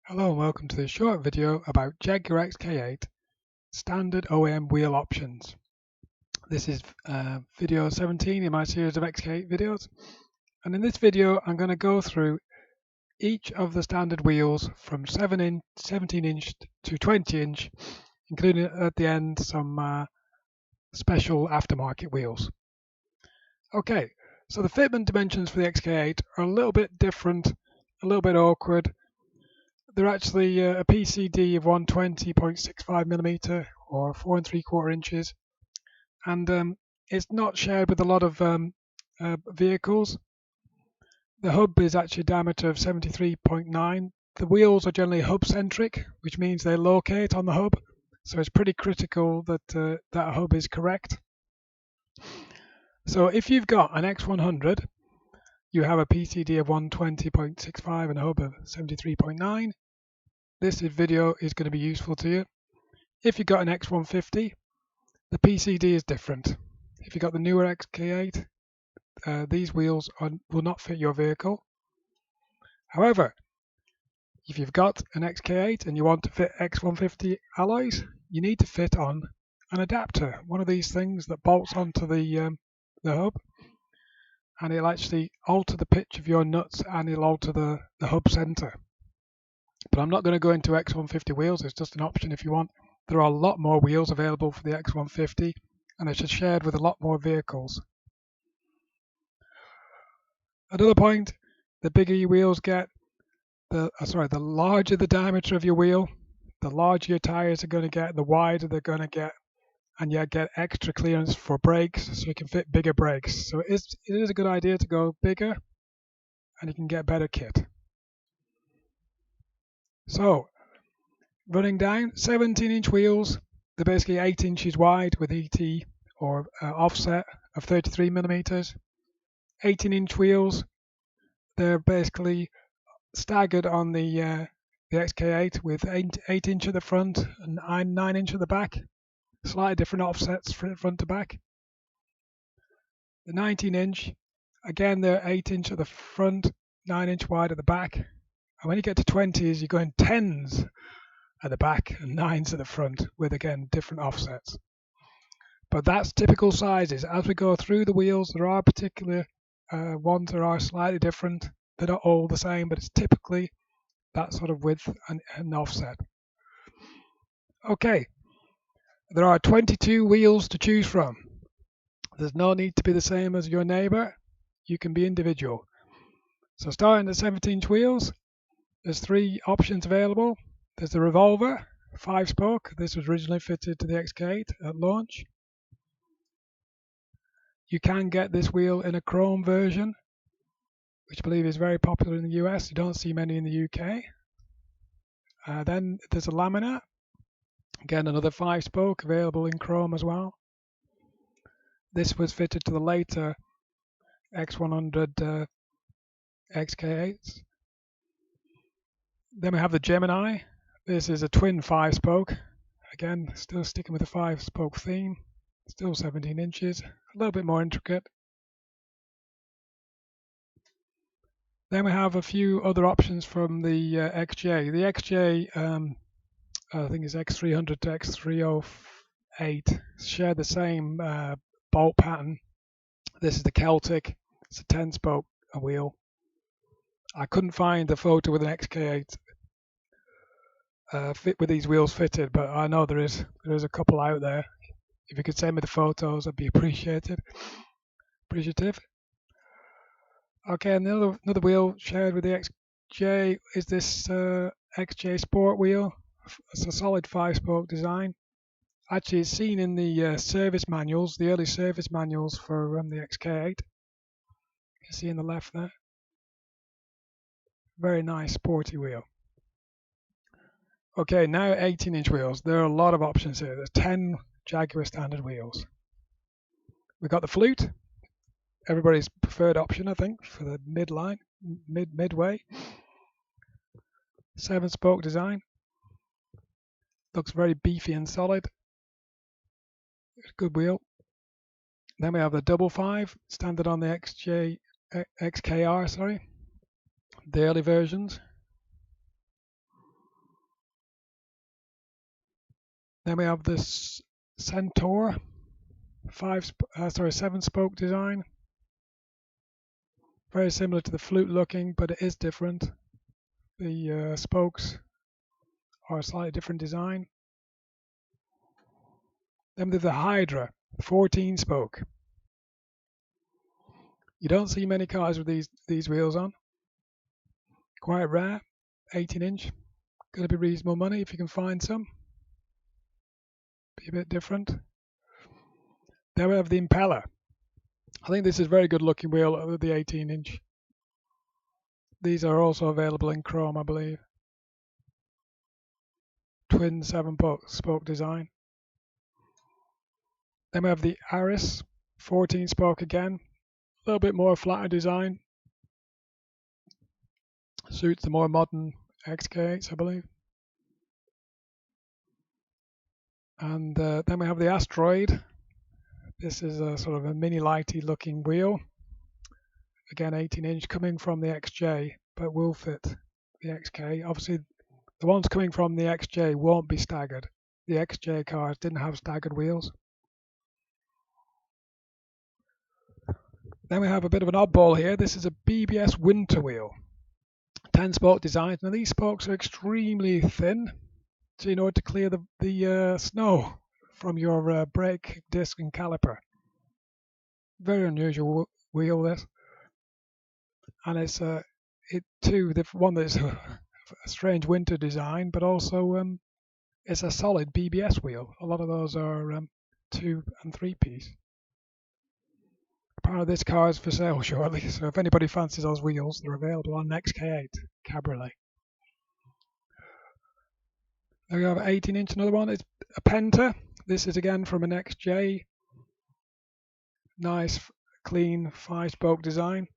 Hello and welcome to this short video about Jaguar XK8 standard OEM wheel options. This is video 17 in my series of XK8 videos, and in this video I'm going to go through each of the standard wheels from 17 inch to 20 inch, including at the end some special aftermarket wheels. Okay, so the fitment dimensions for the XK8 are a little bit different, a little bit awkward. They're actually a PCD of 120.65mm or 4 3/4 inches, and it's not shared with a lot of vehicles. The hub is actually a diameter of 73.9. The wheels are generally hub-centric, which means they locate on the hub, so it's pretty critical that that hub is correct. So if you've got an X100, you have a PCD of 120.65 and a hub of 73.9. This video is going to be useful to you. If you've got an X150, the PCD is different. If you've got the newer XK8, these wheels will not fit your vehicle. However, if you've got an XK8 and you want to fit X150 alloys, you need to fit on an adapter, one of these things that bolts onto the hub, and it'll actually alter the pitch of your nuts and it'll alter the hub center. But I'm not going to go into X150 wheels, it's just an option if you want. There are a lot more wheels available for the X150 and it's shared with a lot more vehicles. Another point, the bigger your wheels get, the larger the diameter of your wheel, the larger your tyres are going to get, the wider they're going to get, and you get extra clearance for brakes so you can fit bigger brakes. So it is a good idea to go bigger and you can get better kit. So, running down, 17-inch wheels, they're basically 8 inches wide with ET or offset of 33mm. 18-inch wheels, they're basically staggered on the XK8 with 8 inch at the front and 9 inch at the back. Slightly different offsets front to back. The 19-inch, again they're 8 inch at the front, 9 inch wide at the back. And when you get to 20s, you're going 10s at the back and 9s at the front with, again, different offsets. But that's typical sizes. As we go through the wheels, there are particular ones that are slightly different. They're not all the same, but it's typically that sort of width and offset. Okay, there are 22 wheels to choose from. There's no need to be the same as your neighbour. You can be individual. So starting at 17-inch wheels, there's 3 options available. There's the Revolver 5-spoke. This was originally fitted to the XK8 at launch. You can get this wheel in a chrome version, which I believe is very popular in the US. You don't see many in the UK. Then there's a Lamina. Again, another 5-spoke available in chrome as well. This was fitted to the later X100 XK8s. Then we have the Gemini. This is a twin 5-spoke. Again, still sticking with the 5-spoke theme. Still 17 inches, a little bit more intricate. Then we have a few other options from the XJ. The XJ, I think is X300 to X308, share the same bolt pattern. This is the Celtic. It's a 10-spoke wheel. I couldn't find the photo with an XK8 fit with these wheels fitted, but I know there is a couple out there. If you could send me the photos, I'd be appreciative. Okay, and another wheel shared with the XJ is this XJ Sport wheel. It's a solid 5-spoke design. Actually, it's seen in the service manuals, the early service manuals for the XK8. You can see in the left there. Very nice, sporty wheel. Okay, now 18-inch wheels. There are a lot of options here. There's 10 Jaguar standard wheels. We've got the Flute, everybody's preferred option, I think, for the midway. 7-spoke design. Looks very beefy and solid. Good wheel. Then we have the double 5, standard on the XKR, the early versions. Then we have this Centaur 7-spoke design. Very similar to the Flute looking, but it is different. The spokes are a slightly different design. Then we have the Hydra 14-spoke. You don't see many cars with these wheels on. Quite rare. 18-inch. Going to be reasonable money if you can find some. Be a bit different. Then we have the Impeller. I think this is a very good looking wheel with the 18-inch. These are also available in chrome, I believe. Twin 7-spoke design. Then we have the Aris 14-spoke again. A little bit more flatter design. Suits the more modern XK8s, I believe. And then we have the Asteroid. This is a sort of a mini lighty looking wheel. Again, 18-inch, coming from the XJ, but will fit the XK. Obviously, the ones coming from the XJ won't be staggered. The XJ cars didn't have staggered wheels. Then we have a bit of an oddball here. This is a BBS winter wheel. 10-spoke design. Now these spokes are extremely thin, so in order to clear the snow from your brake disc and caliper. Very unusual wheel this. And it's the one that's a strange winter design, but also it's a solid BBS wheel. A lot of those are 2 and 3 piece. Apparently this car is for sale shortly, so if anybody fancies those wheels, they're available on XK8 Cabriolet. There we have 18-inch, another one. It's a Penta. This is again from an XJ. Nice, clean 5-spoke design.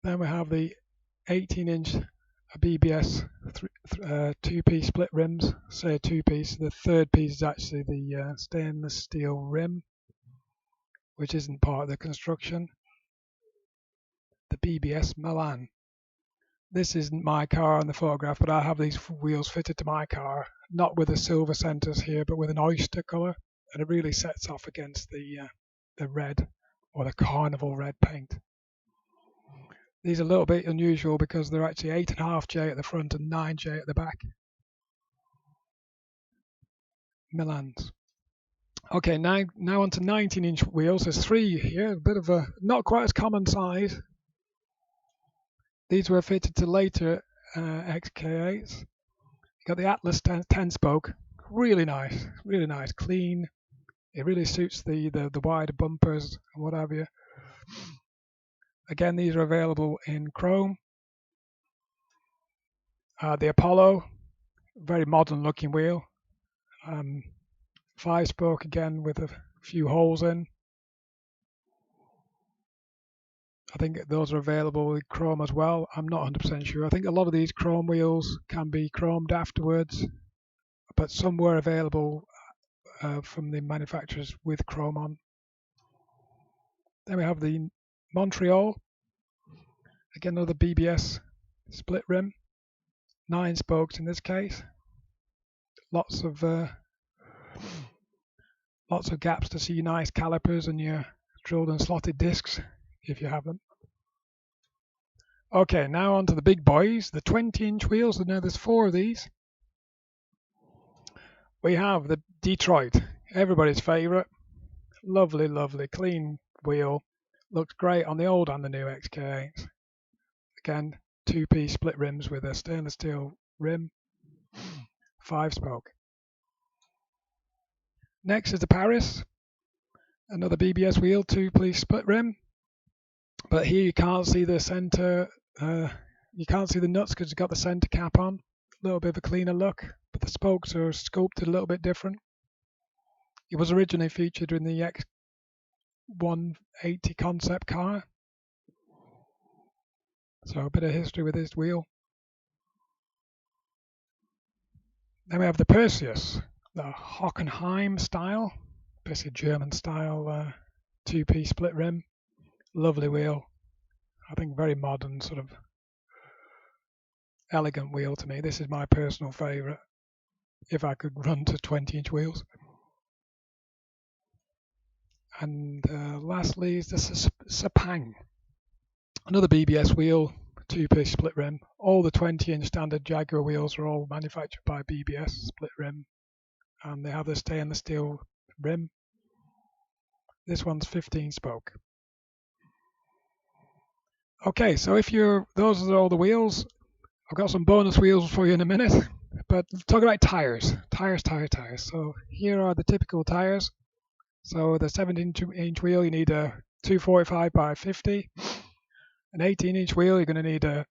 Then we have the 18-inch BBS 2-piece split rims. Say 2-piece. The third piece is actually the stainless steel rim, which isn't part of the construction. The BBS Milan. This isn't my car on the photograph, but I have these wheels fitted to my car, not with the silver centers here, but with an oyster color, and it really sets off against the red or the carnival red paint. These are a little bit unusual because they're actually 8.5J at the front and 9J at the back. Milans. Okay, now on to 19-inch wheels. There's 3 here, a bit of a not quite as common size. These were fitted to later XK8s. You got the Atlas 10-spoke, really nice, clean. It really suits the wider bumpers and what have you. Again, these are available in chrome. The Apollo, very modern looking wheel. 5-spoke again with a few holes in. I think those are available in chrome as well. I'm not 100% sure. I think a lot of these chrome wheels can be chromed afterwards, but some were available from the manufacturers with chrome on. Then we have the Montreal, again another BBS split rim, 9 spokes in this case. Lots of gaps to see nice calipers and your drilled and slotted discs if you have them. Okay, now on to the big boys, the 20-inch wheels. Now there's 4 of these. We have the Detroit, everybody's favorite. Lovely, clean wheel. Looks great on the old and the new XK8s. Again, 2-piece split rims with a stainless steel rim, 5-spoke. Next is the Paris, another BBS wheel, 2-piece split rim. But here you can't see the center, you can't see the nuts because it's got the center cap on. A little bit of a cleaner look, but the spokes are sculpted a little bit different. It was originally featured in the X180 concept car. So a bit of history with this wheel. Then we have the Perseus, the Hockenheim style, basically German style 2-piece split rim. Lovely wheel. I think very modern, sort of elegant wheel to me. This is my personal favourite, if I could run to 20-inch wheels. And lastly is the Sepang, another BBS wheel, 2-piece split rim. All the 20-inch standard Jaguar wheels are all manufactured by BBS, split rim, and they have the stainless steel rim. This one's 15 spoke. Okay, so those are all the wheels. I've got some bonus wheels for you in a minute, but talk about tires. Tires. So here are the typical tires. So the 17-inch wheel, you need a 245 by 50. An 18-inch wheel, you're going to need a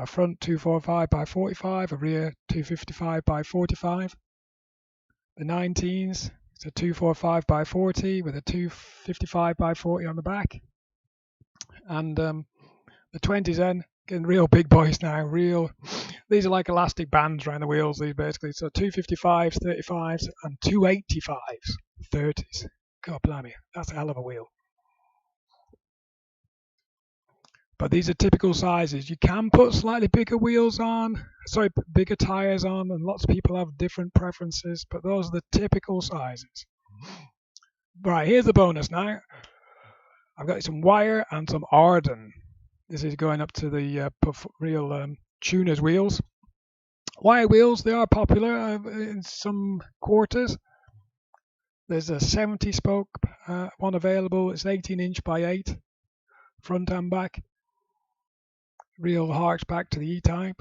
front 245 by 45, a rear 255 by 45. The 19s, it's a 245 by 40 with a 255 by 40 on the back. And the 20s then, getting real big boys now, these are like elastic bands around the wheels, these basically. So 255s, 35s, and 285s, 30s. God blimey, that's a hell of a wheel. But these are typical sizes. You can put slightly bigger bigger tires on, and lots of people have different preferences, but those are the typical sizes. Right, here's the bonus now. I've got some wire and some Arden. This is going up to the real tuners wheels. Wire wheels, they are popular in some quarters. There's a 70 spoke one available. It's 18-inch by 8, front and back. Real harks back to the E-type.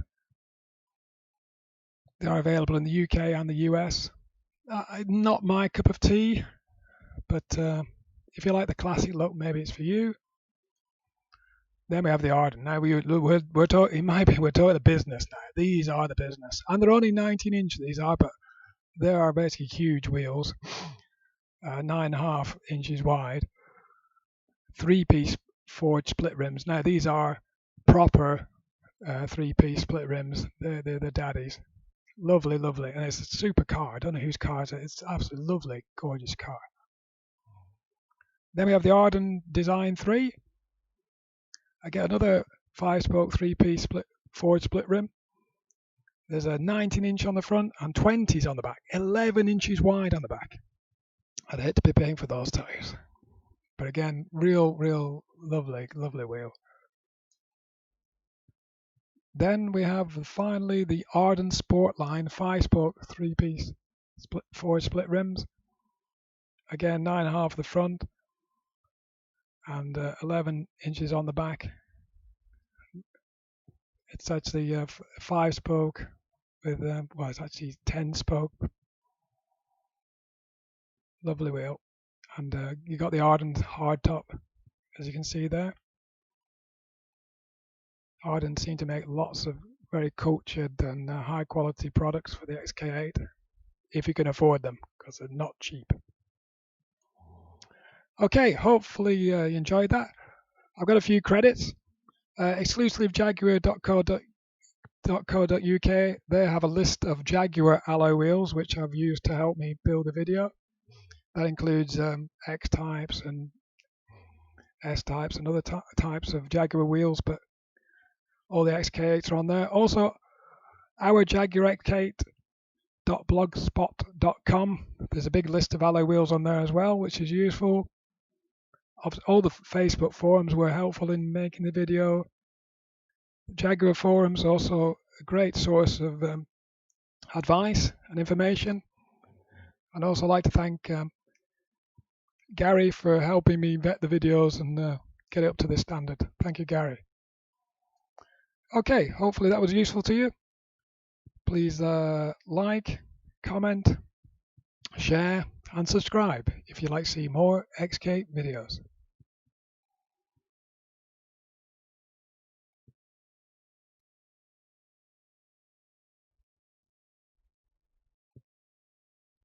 They are available in the UK and the US. Not my cup of tea, but if you like the classic look, maybe it's for you. Then we have the Arden. Now we're talking the business now. These are the business, and they're only 19-inch. These are, but they are basically huge wheels, 9.5 inches wide, 3-piece forged split rims. Now these are proper 3-piece split rims. They're the daddies. Lovely, and it's a super car. I don't know whose car it is. It's absolutely lovely, gorgeous car. Then we have the Arden Design 3. I get another 5-spoke 3-piece forged split rim. There's a 19-inch on the front and 20s on the back, 11 inches wide on the back. I'd hate to be paying for those tires. But again, real lovely wheel. Then we have finally the Arden Sport line 5-spoke 3-piece forged split rims. Again, 9.5 at the front and 11 inches on the back. It's actually 5-spoke with it's actually 10-spoke. Lovely wheel, and you got the Arden hardtop, as you can see there. Arden seem to make lots of very cultured and high quality products for the XK8, if you can afford them, because they're not cheap. Okay, hopefully you enjoyed that. I've got a few credits. Exclusively Jaguar.co.uk, they have a list of Jaguar alloy wheels which I've used to help me build a video. That includes X types and S types and other types of Jaguar wheels, but all the XK8s are on there. Also, our Jaguar XK8.blogspot.com, there's a big list of alloy wheels on there as well, which is useful. All the Facebook forums were helpful in making the video. Jaguar forums also a great source of advice and information. And also like to thank Gary for helping me vet the videos and get it up to this standard. Thank you, Gary. Okay, hopefully that was useful to you. Please like, comment, share and subscribe if you'd like to see more XK videos.